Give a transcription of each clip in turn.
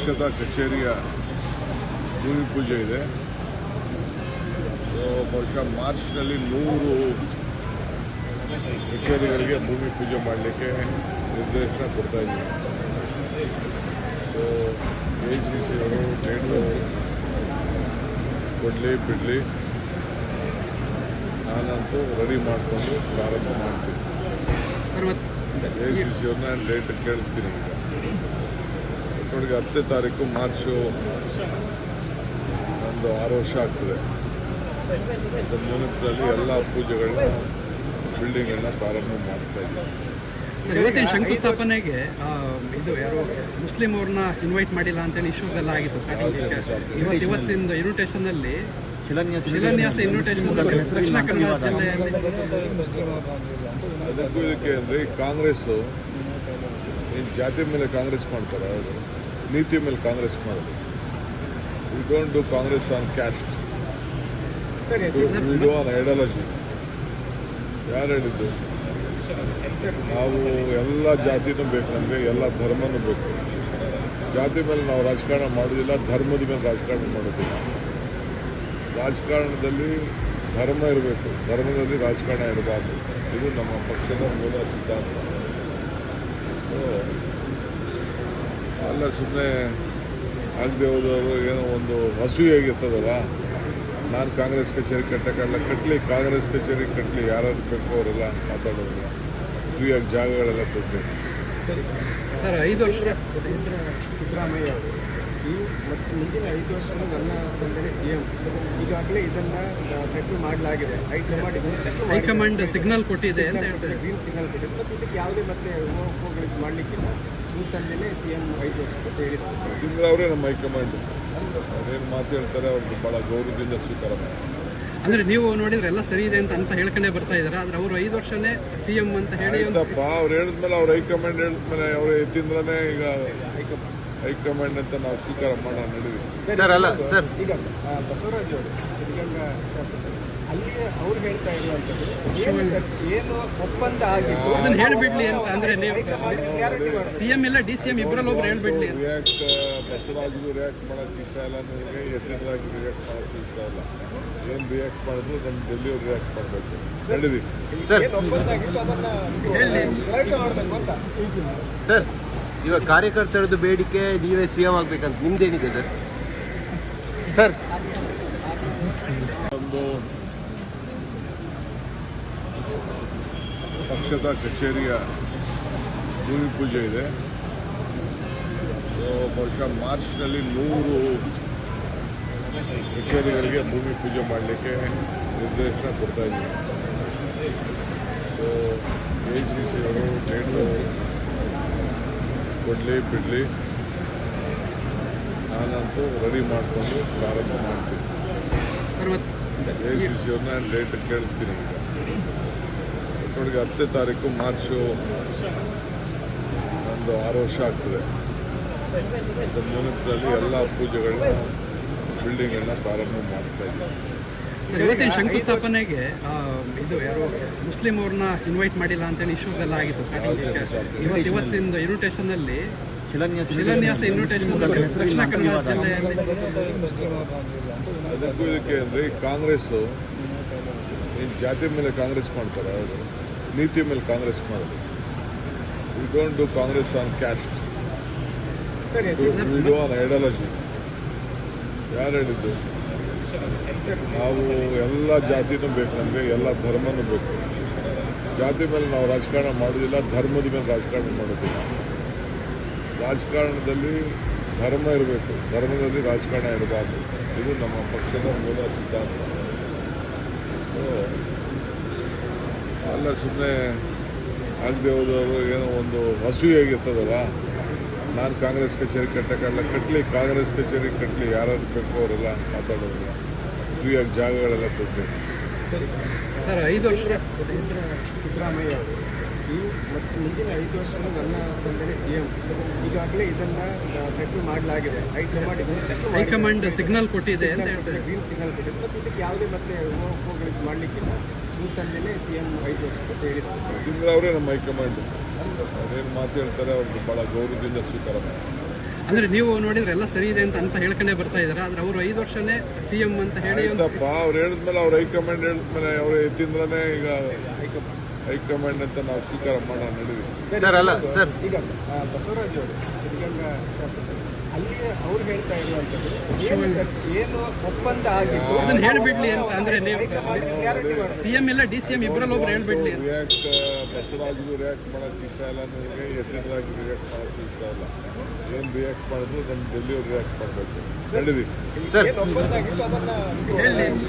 ಪಕ್ಷದ ಕಚೇರಿಯ ಭೂಮಿ ಪೂಜೆ ಇದೆ. ಸೊ ಬಹುಶಃ ಮಾರ್ಚ್ನಲ್ಲಿ 100 ಕಚೇರಿಗಳಿಗೆ ಭೂಮಿ ಪೂಜೆ ಮಾಡಲಿಕ್ಕೆ ನಿರ್ದೇಶನ ಕೊಡ್ತಾ ಇದ್ದೀವಿ. ಸೊ AICC ಅವರು ಡೇಟು ಕೊಡಲಿ ಬಿಡಲಿ, ನಾನಂತೂ ರೆಡಿ ಮಾಡಿಕೊಂಡು ಪ್ರಾರಂಭ ಮಾಡ್ತೀನಿ. AICC ಅವ್ರನ್ನ ಡೇಟ್ ಕೇಳ್ತೀನಿ. ಈಗ ಒಟ್ಟಿಗೆ 10ನೇ ತಾರೀಕು ಮಾರ್ಚು ಒಂದು 6 ವರ್ಷ ಆಗ್ತದೆ. ಅದರ ಮುನ್ನೆಲೆಯಲ್ಲಿ ಎಲ್ಲ ಪೂಜೆಗಳನ್ನ ಬಿಲ್ಡಿಂಗ್ಗಳನ್ನ ಪ್ರಾರಂಭ ಮಾಡಿಸ್ತಾ ಇದ್ದೀವಿ. ಇವತ್ತಿನ ಶಂಕುಸ್ಥಾಪನೆಗೆ ಇದು ಯಾರು ಮುಸ್ಲಿಂ ಅವ್ರನ್ನ ಇನ್ವೈಟ್ ಮಾಡಿಲ್ಲ ಅಂತೇಳಿ ಇಶ್ಯೂಸ್ ಎಲ್ಲ ಆಗಿತ್ತು ಸ್ಟಾರ್ಟಿಂಗ್. ಇವತ್ತಿನ ಇನ್ವಿಟೇಷನ್ ಅಲ್ಲಿ ಶಿಲಾನ್ಯಾಸ ಇನ್ವಿಟೇಷನ್ ದಕ್ಷಿಣ ಕನ್ನಡ ಜಿಲ್ಲೆಯಲ್ಲಿ ಅದಕ್ಕೂ ಇದಕ್ಕೆ ಅಂದರೆ ಕಾಂಗ್ರೆಸ್ ಏನು ಜಾತಿ ಮೇಲೆ ಕಾಂಗ್ರೆಸ್ ಮಾಡ್ತಾರೆ, ಅವರು ನೀತಿ ಮೇಲೆ ಕಾಂಗ್ರೆಸ್ ಮಾಡೋದು. We don't do Congress on caste, we do on ideology. ಯಾರು ಹೇಳಿದ್ದು? ನಾವು ಎಲ್ಲ ಜಾತಿನೂ ಬೇಕು, ನಮಗೆ ಎಲ್ಲ ಧರ್ಮನೂ ಬೇಕು. ಜಾತಿ ಮೇಲೆ ನಾವು ರಾಜಕಾರಣ ಮಾಡೋದಿಲ್ಲ, ಧರ್ಮದ ಮೇಲೆ ರಾಜಕಾರಣ ಮಾಡೋದಿಲ್ಲ. ರಾಜಕಾರಣದಲ್ಲಿ ಧರ್ಮ ಇರಬೇಕು, ಧರ್ಮದಲ್ಲಿ ರಾಜಕಾರಣ ಇರಬಾರ್ದು. ಇದು ನಮ್ಮ ಪಕ್ಷದ ಮೂಲ ಸಿದ್ಧಾಂತ. ಸೊ ಅಲ್ಲ, ಸುಮ್ಮನೆ ಆಗದೆ ಹೋದವರು ಏನೋ ಒಂದು ಅಸೂಯಾಗಿರ್ತದಲ್ಲ, ನಾನು ಕಾಂಗ್ರೆಸ್ ಕಚೇರಿ ಕಟ್ಟೋಕ್ಕಲ್ಲ, ಕಟ್ಟಲಿ, ಕಾಂಗ್ರೆಸ್ ಕಚೇರಿ ಕಟ್ಟಲಿ, ಯಾರು ಬೇಕು ಅವರೆಲ್ಲ ಮಾತಾಡೋದು. ಫ್ರೀಯಾಗಿ ಜಾಗಗಳೆಲ್ಲ ಕೊಡಬೇಕು. ಸರ್ 5 ವರ್ಷ ಸಿದ್ದರಾಮಯ್ಯ ಅವರು ಮತ್ತು ಮುಂದಿನ 5 ವರ್ಷಗಳು ನನ್ನ ಬಂದರೆ CM ಈಗಾಗಲೇ ಇದನ್ನು ಸೆಟ್ಲ್ ಮಾಡಲಾಗಿದೆ. ಹೈಕಮಾಂಡ್ ಸಿಗ್ನಲ್ ಕೊಟ್ಟಿದೆ ಅಂತ ಹೇಳ್ತಾರೆ. ಗ್ರೀನ್ ಸಿಗ್ನಲ್ ಕೊಟ್ಟಿದೆ. ಮತ್ತು ಇದಕ್ಕೆ ಯಾವುದೇ ಮತ್ತೆ ಹೋಗ್ಲಿಕ್ಕೆ ಮಾಡಲಿಕ್ಕಿಲ್ಲ. ಈ ತಂದೆಯೇ CM 5 ವರ್ಷ ಅಂತ ಹೇಳಿದ್ದಾರೆ. ಇಂದ್ರ ಅವರೇ ನಮ್ಮ ಹೈಕಮಾಂಡ್. ಅವ್ರೇನು ಮಾತಾಡ್ತಾರೆ ಅವ್ರಿಗೆ ಭಾಳ ಗೌರವದಿಂದ ಸ್ವೀಕಾರ ಮಾಡ್ತಾರೆ. ಅಂದ್ರೆ ನೀವು ನೋಡಿದ್ರೆ ಎಲ್ಲ ಸರಿ ಇದೆ ಅಂತ ಹೇಳ್ಕೊಂಡೇ ಬರ್ತಾ ಇದ್ದಾರೆ. ಆದ್ರೆ ಅವರು 5 ವರ್ಷನೇ CM ಅಂತ ಹೇಳಿ ಅವ್ರು ಹೇಳಿದ್ಮೇಲೆ ಅವ್ರ ಹೈಕಮಾಂಡ್ ಹೇಳಿದ್ಮೇಲೆ ಅವ್ರು ಎತ್ತಿಂದ್ರೇ ಈಗ ಹೈಕಮಾಂಡ್ ಅಂತ ನಾವು ಸ್ವೀಕಾರ ಮಾಡೋಣ ನಡೀವಿ. ಈಗ ಬಸವರಾಜ್ ಅವರು ಸಿದ್ಧಗಂಗಾ ಶಾಸಕರು ಅಲ್ಲಿ ಅವ್ರು ಹೇಳ್ತಾ ಇರುವಂಥದ್ದು ಏನು ಒಪ್ಪಂದ ಆಗಿತ್ತು ಅದನ್ನ ಹೇಳ್ಬಿಡ್ಲಿ ಅಂತ. ಅಂದ್ರೆ ನೀವು CM ಇಲ್ಲ DCM ಇಬ್ಬರಲ್ಲಿ ಒಬ್ರು ಹೇಳ್ಬಿಡ್ಲಿ. ಬಸವರಾಜ್ಗೂ ರಿಯಾಕ್ಟ್ ಮಾಡೋಕ್ಕೆ ಇಷ್ಟ ಇಲ್ಲ, ನನಗೆ ಎತ್ತಿಂದ್ರಾಗಿ ರಿಯಾಕ್ಟ್ ಮಾಡೋಕ್ಕೆ ಇಷ್ಟ ಇಲ್ಲ. ಏನು ರಿಯಾಕ್ಟ್ ಮಾಡಿದ್ರು ನಮ್ಮ ಡೆಲ್ಲಿಯವ್ರು ರಿಯಾಕ್ಟ್ ಮಾಡಬೇಕು. ನಡೀವಿ ಒಪ್ಪಂದ ಆಗಿತ್ತು ಅದನ್ನ ಮಾಡಬೇಕು ಅಂತ. ಸರ್, ಇವಾಗ ಕಾರ್ಯಕರ್ತರದ್ದು ಬೇಡಿಕೆ ನೀವೇ CM ಆಗ್ಬೇಕಂತ ನಿಮ್ದೇನಿದೆ ಸರ್? ಸರ್, ಒಂದು ಪಕ್ಷದ ಕಚೇರಿಯ ಭೂಮಿ ಪೂಜೆ ಇದೆ. ಸೊ ಬಹುಶಃ ಮಾರ್ಚ್ನಲ್ಲಿ 100 ಕಚೇರಿಗಳಿಗೆ ಭೂಮಿ ಪೂಜೆ ಮಾಡಲಿಕ್ಕೆ ನಿರ್ದೇಶನ ಕೊಡ್ತಾ ಇದ್ದೀವಿ. ಸೊ AICC ಅವರು ಡೇಟು ಕೊಡಲಿ ಬಿಡಲಿ, ನಾನಂತೂ ರೆಡಿ ಮಾಡಿಕೊಂಡು ಪ್ರಾರಂಭ ಮಾಡ್ತೀನಿ. AICC ಅವ್ರನ್ನ ಡೇಟ್ ಕೇಳ್ತೀನಿ. ಈಗ ಒಟ್ಟಿಗೆ 10ನೇ ತಾರೀಕು ಮಾರ್ಚು ಒಂದು 6 ವರ್ಷ ಆಗ್ತದೆ. ಅದರ ಮುನ್ನೆಲೆಯಲ್ಲಿ ಎಲ್ಲ ಪೂಜೆಗಳನ್ನ ಬಿಲ್ಡಿಂಗ್ಗಳನ್ನ ಪ್ರಾರಂಭ ಮಾಡಿಸ್ತಾ ಇದ್ದೀವಿ. ಇವತ್ತಿನ ಶಂಕುಸ್ಥಾಪನೆಗೆ ಇದು ಯಾರು ಮುಸ್ಲಿಂ ಅವ್ರನ್ನ ಇನ್ವೈಟ್ ಮಾಡಿಲ್ಲ ಅಂತೇಳಿ ಇಶ್ಯೂಸ್ ಎಲ್ಲ ಆಗಿತ್ತು ಸ್ಟಾರ್ಟಿಂಗ್. ಇವತ್ತಿನ ಇನ್ವಿಟೇಷನ್ ಅಲ್ಲಿ ಶಿಲಾನ್ಯಾಸ ಇನ್ವಿಟೇಷನ್ ದಕ್ಷಿಣ ಕನ್ನಡ ಜಿಲ್ಲೆಯಲ್ಲಿ ಅದಕ್ಕೂ ಇದಕ್ಕೆ ಅಂದರೆ ಕಾಂಗ್ರೆಸ್ ಏನು ಜಾತಿ ಮೇಲೆ ಕಾಂಗ್ರೆಸ್ ಮಾಡ್ತಾರೆ, ಅವರು ನೀತಿ ಮೇಲೆ ಕಾಂಗ್ರೆಸ್ ಮಾಡೋದು. We don't do Congress on caste, we do on ideology. ಯಾರು ಹೇಳಿದ್ದು? ನಾವು ಎಲ್ಲ ಜಾತಿನೂ ಬೇಕು, ನಮಗೆ ಎಲ್ಲ ಧರ್ಮನೂ ಬೇಕು. ಜಾತಿ ಮೇಲೆ ನಾವು ರಾಜಕಾರಣ ಮಾಡೋದಿಲ್ಲ, ಧರ್ಮದ ಮೇಲೆ ರಾಜಕಾರಣ ಮಾಡೋದಿಲ್ಲ. ರಾಜಕಾರಣದಲ್ಲಿ ಧರ್ಮ ಇರಬೇಕು, ಧರ್ಮದಲ್ಲಿ ರಾಜಕಾರಣ ಇರಬಾರ್ದು. ಇದು ನಮ್ಮ ಪಕ್ಷದ ಮೂಲ ಸಿದ್ಧಾಂತ. ಸೊ ಅಲ್ಲ, ಸುಮ್ಮನೆ ಆಗದೆ ಹೋದವರು ಏನೋ ಒಂದು ಅಸೂಯಾಗಿರ್ತದಲ್ಲ, ನಾನು ಕಾಂಗ್ರೆಸ್ ಕಚೇರಿ ಕಟ್ಟೋಕ್ಕಲ್ಲ, ಕಟ್ಟಲಿ, ಕಾಂಗ್ರೆಸ್ ಕಚೇರಿ ಕಟ್ಟಲಿ, ಯಾರು ಬೇಕು ಅವರೆಲ್ಲ ಮಾತಾಡೋದು. ಫ್ರೀಯಾಗಿ ಜಾಗಗಳೆಲ್ಲ ಕೊಡಬೇಕು. ಸರ್ 5 ವರ್ಷ ಸಿದ್ದರಾಮಯ್ಯ ಅವರು ಮತ್ತು ಮುಂದಿನ 5 ವರ್ಷಗಳು ನನ್ನ ಬಂದರೆ CM ಈಗಾಗಲೇ ಇದನ್ನು ಸೆಟ್ಲ್ ಮಾಡಲಾಗಿದೆ. ಹೈಕಮಾಂಡ್ ಸಿಗ್ನಲ್ ಕೊಟ್ಟಿದೆ ಅಂತ ಹೇಳ್ತಾರೆ. ಗ್ರೀನ್ ಸಿಗ್ನಲ್ ಕೊಟ್ಟಿದೆ. ಮತ್ತು ಇದಕ್ಕೆ ಯಾವುದೇ ಮತ್ತೆ ಹೋಗ್ಲಿಕ್ಕೆ ಮಾಡಲಿಕ್ಕಿಲ್ಲ. ಈ ತಂದೆಯೇ CM 5 ವರ್ಷ ಅಂತ ಹೇಳಿದ್ದಾರೆ. ಇಂದ್ರ ಅವರೇ ನಮ್ಮ ಹೈಕಮಾಂಡ್. ಅವ್ರೇನು ಮಾತಾಡ್ತಾರೆ ಅವ್ರಿಗೆ ಭಾಳ ಗೌರವದಿಂದ ಸ್ವೀಕಾರ ಮಾಡ್ತಾರೆ. ಅಂದ್ರೆ ನೀವು ನೋಡಿದ್ರೆ ಎಲ್ಲ ಸರಿ ಇದೆ ಅಂತ ಹೇಳ್ಕೊಂಡೇ ಬರ್ತಾ ಇದಾರೆ, ಆದ್ರೆ ಅವರು 5 ವರ್ಷನೇ ಸಿಎಂ ಅಂತ ಹೇಳಿ ಆಯ್ತಪ್ಪ, ಅವ್ರು ಹೇಳಿದ್ಮೇಲೆ ಅವ್ರ ಹೈಕಮಾಂಡ್ ಹೇಳಿದ್ಮೇಲೆ ಅವ್ರು ಎತ್ತಿಂದ್ರೇ ಈಗ ಹೈಕಮಾಂಡ್ ಅಂತ ನಾವು ಸ್ವೀಕಾರ ಮಾಡೋಣ ನಡೀವಿ. ಸರ್ ಅಲ್ಲ ಸರ್ ಈಗ ಬಸವರಾಜ್ ಅವರು ಸಿದ್ಧಗಂಗಾ ಶಾಸಕರು ಅಲ್ಲಿ ಅವ್ರು ಹೇಳ್ತಾ ಇರುವಂತದ್ದು ಏನು ಒಪ್ಪಂದ ಆಗಿದ್ದು ಅದನ್ನ ಹೇಳ್ಬಿಡ್ಲಿ ಅಂತ, ಅಂದ್ರೆ ನೀವು ಕ್ಲಾರಿಟಿ ಮಾಡಿ. ಸಿಎಂ ಇಲ್ಲ DCM ಇಬ್ಬರಲ್ಲಿ ಒಬ್ರು ಹೇಳ್ಬಿಡ್ಲಿ ಅಂತ. ರಿಯಾಕ್ಟ್ ಬಸವರಾಜ್ಗೂ ರಿಯಾಕ್ಟ್ ಮಾಡೋಕ್ಕೆ ಇಷ್ಟ ಇಲ್ಲ, ನನಗೆ ಎತ್ತಿಂದ್ರಾಗಿ ರಿಯಾಕ್ಟ್ ಮಾಡೋಕ್ಕೆ ಇಷ್ಟ ಇಲ್ಲ. ಏನು ರಿಯಾಕ್ಟ್ ಮಾಡಿದ್ರು ನಮ್ಮ ಡೆಲ್ಲಿಯವ್ರು ರಿಯಾಕ್ಟ್ ಮಾಡಬೇಕು ನಡೀವಿ. ಸರ್ ಏನು ಒಪ್ಪಂದ ಆಗಿತ್ತು ಅದನ್ನ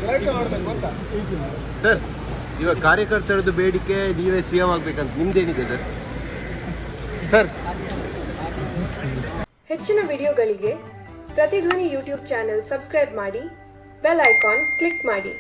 ಕ್ಲಾರಿಟಿ ಮಾಡ್ಬೇಕು ಅಂತ. ಸರ್ ಇವಾಗ ಕಾರ್ಯಕರ್ತರದ್ದು ಬೇಡಿಕೆ ನೀವೇ CM ಆಗ್ಬೇಕಂತ ನಿಮ್ದೇನಿದೆ ಸರ್? ಸರ್ ಹೆಚ್ಚಿನ ವಿಡಿಯೋಗಳಿಗೆ ಪ್ರತಿಧ್ವನಿ ಯೂಟ್ಯೂಬ್ ಚಾನೆಲ್ ಸಬ್ಸ್ಕ್ರೈಬ್ ಮಾಡಿ, ಬೆಲ್ ಐಕಾನ್ ಕ್ಲಿಕ್ ಮಾಡಿ.